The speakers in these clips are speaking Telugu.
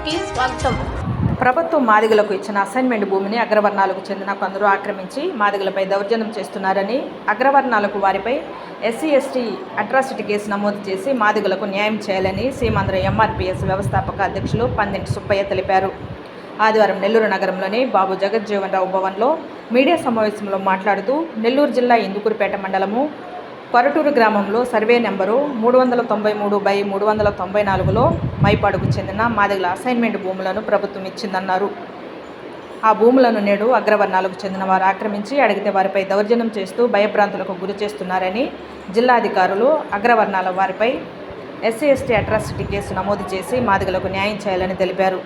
న్యూస్కి స్వాగతం. ప్రభుత్వం మాదిగలకు ఇచ్చిన అసైన్మెంట్ భూమిని అగ్రవర్ణాలకు చెందిన కొందరు ఆక్రమించి మాదిగలపై దౌర్జన్యం చేస్తున్నారని, అగ్రవర్ణాలకు వారిపై ఎస్సీ/ఎస్టీ అట్రాసిటీ కేసు నమోదు చేసి మాదిగలకు న్యాయం చేయాలని సీమాంధ్ర ఎంఆర్పీఎస్ వ్యవస్థాపక అధ్యక్షులు పందింటి సుబ్బయ్య తెలిపారు. ఆదివారం నెల్లూరు నగరంలోని బాబు జగజ్జీవన్ రావు భవన్లో మీడియా సమావేశంలో మాట్లాడుతూ, నెల్లూరు జిల్లా ఇందుకూరుపేట మండలము కొరటూరు గ్రామంలో సర్వే నెంబరు 393/394లో మైపాడుకు చెందిన మాదిగల అసైన్మెంట్ భూములను ప్రభుత్వం ఇచ్చిందన్నారు. ఆ భూములను నేడు అగ్రవర్ణాలకు చెందిన వారు ఆక్రమించి అడిగితే వారిపై దౌర్జన్యం చేస్తూ భయభ్రాంతులకు గురి చేస్తున్నారని, జిల్లా అధికారులు అగ్రవర్ణాల వారిపై ఎస్సీ/ఎస్టీ అట్రాసిటీ కేసు నమోదు చేసి మాదిగలకు న్యాయం చేయాలని తెలిపారు.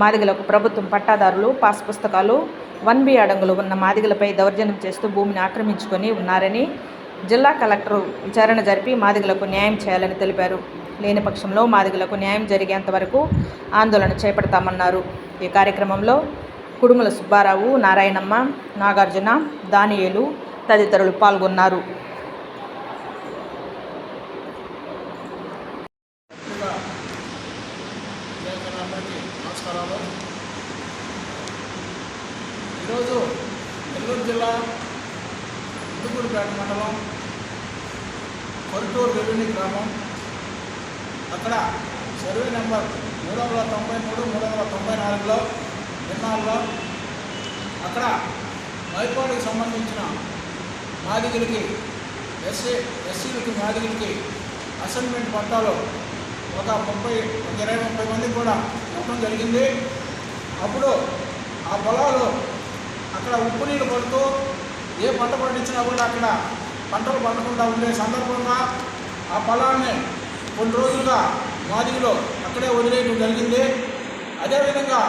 మాదిగలకు ప్రభుత్వం పట్టాదారులు, పాస్ పుస్తకాలు, 1B అడంగులు ఉన్న మాదిగలపై దౌర్జన్యం చేస్తూ భూమిని ఆక్రమించుకొని ఉన్నారని, జిల్లా కలెక్టర్ విచారణ జరిపి మాదిగలకు న్యాయం చేయాలని తెలిపారు. లేని పక్షంలో మాదిగలకు న్యాయం జరిగేంత వరకు ఆందోళన చేపడతామన్నారు. ఈ కార్యక్రమంలో కుడుముల సుబ్బారావు, నారాయణమ్మ, నాగార్జున, దానియేలు తదితరులు పాల్గొన్నారు. ఈరోజు నెల్లూరు జిల్లా ఇందుకూరుపేట మండలం కొరటూరు రెవెన్యూ గ్రామం, అక్కడ సర్వే నెంబర్ 393/394లో విన్నాల్లో అక్కడ మైపాడుకి సంబంధించిన మాదిగలకి ఎస్సీలకి మాదిగలకి అసైన్మెంట్ పట్టాలు ఒక 20-30 మందికి కూడా ఇవ్వడం జరిగింది. అప్పుడు ఆ పొలాలు అక్కడ ఉప్పు నీళ్ళు పడుతూ ఏ పంట పండించినా కూడా అక్కడ పంటలు పండకుండా ఉండే సందర్భంగా ఆ పొలాన్ని కొన్ని రోజులుగా మాదిగలు అక్కడే వదిలేయడం జరిగింది. అదేవిధంగా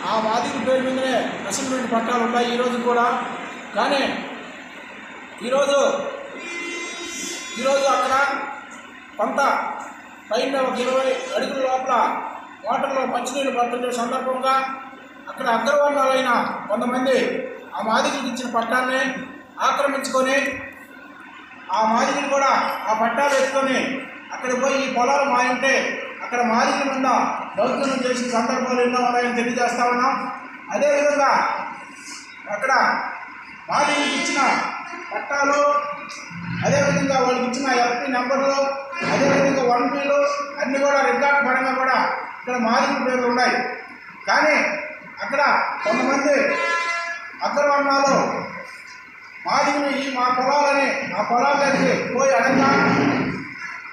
ఆ మాదిగల పేరు మీదనే అసైన్మెంట్ పట్టాలు ఉన్నాయి ఈరోజు కూడా. కానీ ఈరోజు అక్కడ కొంత పైన ఒక 20 అడుగుల లోపల వాటర్లో మంచినీళ్ళు పడుతుండే సందర్భంగా అక్కడ అగ్రవర్ణాలైన కొంతమంది ఆ మాదిగలకు ఇచ్చిన పట్టాన్ని ఆక్రమించుకొని ఆ మాదిగలు కూడా ఆ పట్టాలు ఎత్తుకొని అక్కడ పోయి ఈ పొలాలు మాయంటే అక్కడ మాదిగల మీద దౌర్జన్యం చేసిన సందర్భాలు ఎన్నో ఉన్నాయని తెలియజేస్తా ఉన్నాం. అదేవిధంగా అక్కడ మాదిగలకు ఇచ్చిన పట్టాలు, అదేవిధంగా వాళ్ళకి ఇచ్చిన ఎఫ్పీ నెంబర్లు, అదేవిధంగా 1Bలు అన్నీ కూడా రికార్డు పరంగా కూడా ఇక్కడ మాదిగల పేర్లు ఉన్నాయి. కానీ అక్కడ కొంతమంది అగ్రవర్ణాలు మాదిగలు మా పొలాలని ఆ పొలాల దగ్గరికి పోయి అడగగా,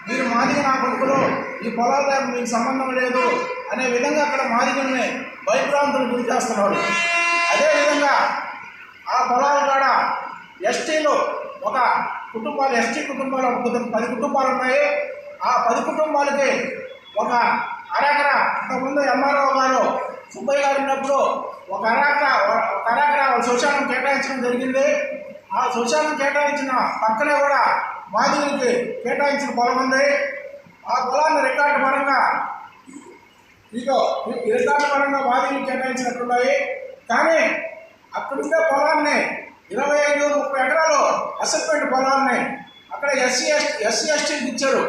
మీరు మాదిగ నా కొడుకులు, ఈ పొలాలతో మీకు సంబంధం లేదు అనే విధంగా అక్కడ మాదిగల్ని భయభ్రాంతులు గురి చేస్తున్నారు. అదేవిధంగా ఆ పొలాల కాడ ఎస్టీలు ఒక కుటుంబాలు, ఎస్టీ కుటుంబాలు ఒక 10 కుటుంబాలు ఉన్నాయి. ఆ 10 కుటుంబాలకి ఒక అరెకరా, ఇంతకుముందు ఎంఆర్ఓ గారు సుబ్బయ్య గారు ఉన్నప్పుడు ఒక అరెకరా శ్మశానం కేటాయించడం జరిగింది. ఆ శ్మశానం కేటాయించిన పక్కనే కూడా మాదిగలకి కేటాయించిన పొలం ఉంది. ఆ పొలాన్ని రికార్డు పరంగా మాదిగలు కేటాయించినట్టున్నాయి. కానీ అక్కడుండే పొలాన్ని 25-30 ఎకరాలు అసైన్మెంట్ పొలాన్ని అక్కడ ఎస్సీ/ఎస్టీకి ఇచ్చారు.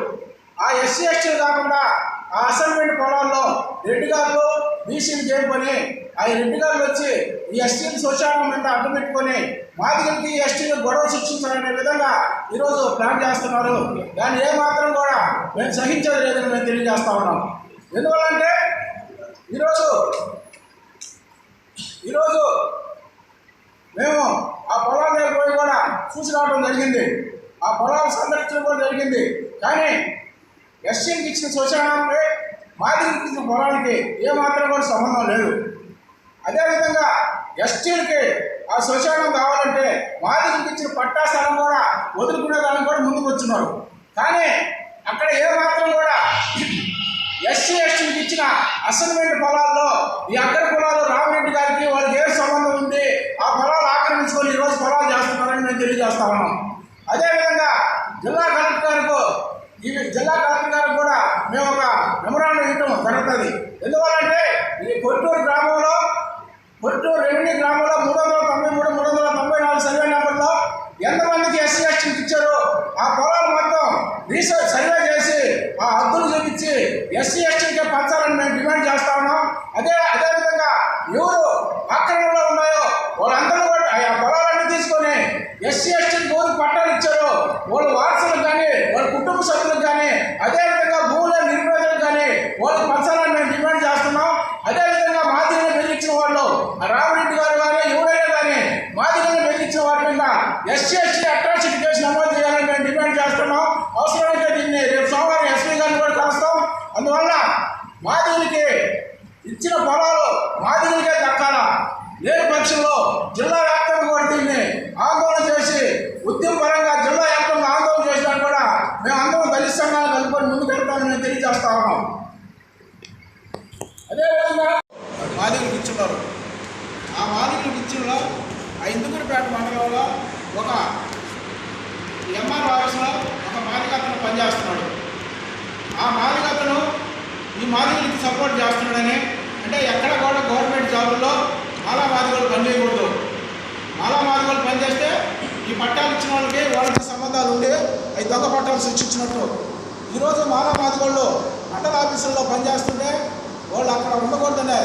ఆ ఎస్సీ/ఎస్టీలు కాకుండా ఆ అసైన్మెంట్ పొలాల్లో రెడ్డి గారు బీసీలు చేయకొని ఆ రెడ్డి గారు వచ్చి ఈ ఎస్టీలు శ్మశానం మీద అడ్డు పెట్టుకొని మాదిగలకి ఎస్టీలు గొడవ సృష్టించాలనే విధంగా ఈరోజు ప్లాన్ చేస్తున్నారు. దాన్ని ఏమాత్రం కూడా మేము సహించేది లేదని మేము తెలియజేస్తా ఉన్నాం. ఎందువల్లంటే ఈరోజు మేము ఆ పొలాల దగ్గర పోయి కూడా చూసి రావడం జరిగింది. ఆ పొలాలు సందర్శించడం కూడా జరిగింది. కానీ ఎస్టీలకు ఇచ్చిన శ్మశానానికి మాదిగలకు ఇచ్చిన పొలానికి ఏమాత్రం కూడా సంబంధం లేదు. అదేవిధంగా ఎస్టీలకి ఆ శ్మశానం కావాలంటే మాదిగలకు ఇచ్చిన పట్టా స్థలం కూడా వదులుకునేదానికి కూడా ముందుకు వచ్చినారు. కానీ అక్కడ ఏమాత్రం కూడా ఎస్సీ/ఎస్టీలకు ఇచ్చిన అసైన్మెంట్ పొలాల్లో ఈ అగ్ర పొలాలు రామరెడ్డి గారికి వాళ్ళకి ఏ సంబంధం ఉంది, ఆ పొలాలు ఆక్రమించుకొని ఈరోజు పొలాలు చేస్తున్నారని మేము తెలియజేస్తా ఉన్నాం. అదేవిధంగా జిల్లా కలెక్టర్ గారికి కూడా మేము ఒక మెమరాండం ఇవ్వడం జరుగుతుంది. ఎందువల్లంటే ఈ కొరటూరు రెవెన్యూ గ్రామంలో 393/394 సర్వే నెంబర్లో ఎంతమందికి ఎస్సీ/ఎస్టీకి ఇచ్చారో ఆ పొలాలు మొత్తం రీసెర్చ్ సర్వే చేసి ఆ హద్దులు ఇచ్చి ఎస్సీ ఎస్టీకే పంచాలని మేము డిమాండ్ చేస్తా ఉన్నాం. అదేవిధంగా ఎవరు అక్రమంలో ఉన్నాయో వాళ్ళందరూ కూడా ఆ పొలాలన్నీ తీసుకొని ఎస్సీ ఎస్టీకి ఊరికి పట్టాలు ఇచ్చారు వాళ్ళ వారసులకు కానీ వాళ్ళ కుటుంబ సభ్యులకు కానీ అదేవిధంగా భూముల నిర్మేతలకు కానీ వాళ్ళకి పంచాలని మేము డిమాండ్ చేస్తున్నాం. అదేవిధంగా మాదిగలను బెదిరించిన వాళ్ళు రామరెడ్డి గారు కానీ ఎవరైనా కానీ మాదిగలను బెదిరించిన వారి మీద ఎస్సీ ఎస్టీ అట్రాసిటీ కేసు నమోదు చేయాలని మేము డిమాండ్ చేస్తున్నాం. అవసరమైతే దీన్ని రేపు సోమవారం ఎస్పీ గారిని కూడా కలుస్తాం. అందువల్ల మాదిగలకి ఇచ్చిన పొలాలు మాదిగలకే దక్కాలా, లేని పక్షంలో జిల్లా వ్యాప్తంగా కూడా దీన్ని ఆందోళన చేసి ఉద్యమపరంగా జిల్లా వ్యాప్తంగా ఆందోళన చేసినా కూడా మేము అందరం దళిత సంఘాలు కలుపుకొని ముందుకెళ్తామని మేము తెలియజేస్తా ఉన్నాం. అదేవిధంగా మాదిగలకు ఇచ్చున్నారు. ఆ మాదిగలకు ఇచ్చిన ఆ ఇందుకూరుపేట మండలంలో ఒక ఎంఆర్ ఆఫీస్లో ఒక మాదిగతను పనిచేస్తున్నాడు. ఆ మాదిగతను ఈ మాదిగలకి సపోర్ట్ చేస్తున్నాడని, అంటే ఎక్కడ కూడా గవర్నమెంట్ జాబుల్లో మాలా మాదిగలు పనిచేయకూడదు, మాలా మాదిగలు పనిచేస్తే ఈ పట్టాలు ఇచ్చిన వాళ్ళకి సంబంధాలు ఉండి అవి దొంగ పట్టాలు సృష్టించినట్టు. ఈరోజు మాలా మాదిగళ్ళు మండల ఆఫీసుల్లో పనిచేస్తుంటే వాళ్ళు అక్కడ ఉండకూడదనే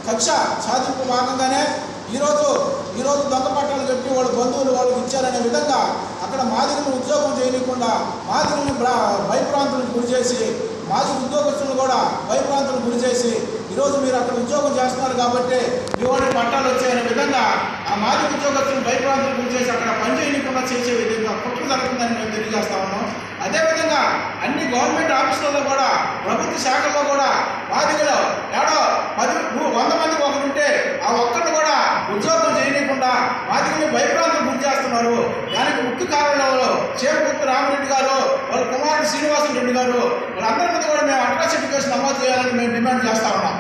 కక్ష సాధింపు భాగంగానే ఈరోజు దొంగ పట్టాలు చెప్పి వాళ్ళ బంధువులు వాళ్ళకి ఇచ్చారనే విధంగా అక్కడ మాదిగలను ఉద్యోగం చేయకుండా మాదిగలను భయప్రాంతులకు గురి చేసి మాజీ ఉద్యోగస్తులను కూడా భయప్రాంతులకు గురి చేసి ఈరోజు మీరు అక్కడ ఉద్యోగం చేస్తున్నారు కాబట్టి మీ వాళ్ళకి పట్టాలు వచ్చాయనే విధంగా ఆ మాజీ ఉద్యోగస్తులను భయప్రాంతులకు గురి చేసి అక్కడ పని చేయకుండా చేసే విధంగా కుట్ర జరుగుతుందని మేము తెలియజేస్తా ఉన్నాం. అదేవిధంగా అన్ని గవర్నమెంట్ ఆఫీసులలో కూడా ప్రభుత్వ శాఖల్లో కూడా మాదిగలు ఏడో 100 మందికి ఒకరు ఉంటే ఆ ఒక్కరిని కూడా ఉద్యోగం చేయకుండా మాదిగల్ని భయప్రాంతం గురి చేస్తున్నారు. దానికి ముఖ్య కారణంలో చేపకుర్తి రామరెడ్డి గారు, వాళ్ళ కుమారుడు శ్రీనివాసరెడ్డి గారు, వాళ్ళందరి మీద కూడా మేము అట్రాసిటీ కేసు నమోదు చేయాలని మేము డిమాండ్ చేస్తా ఉన్నాం.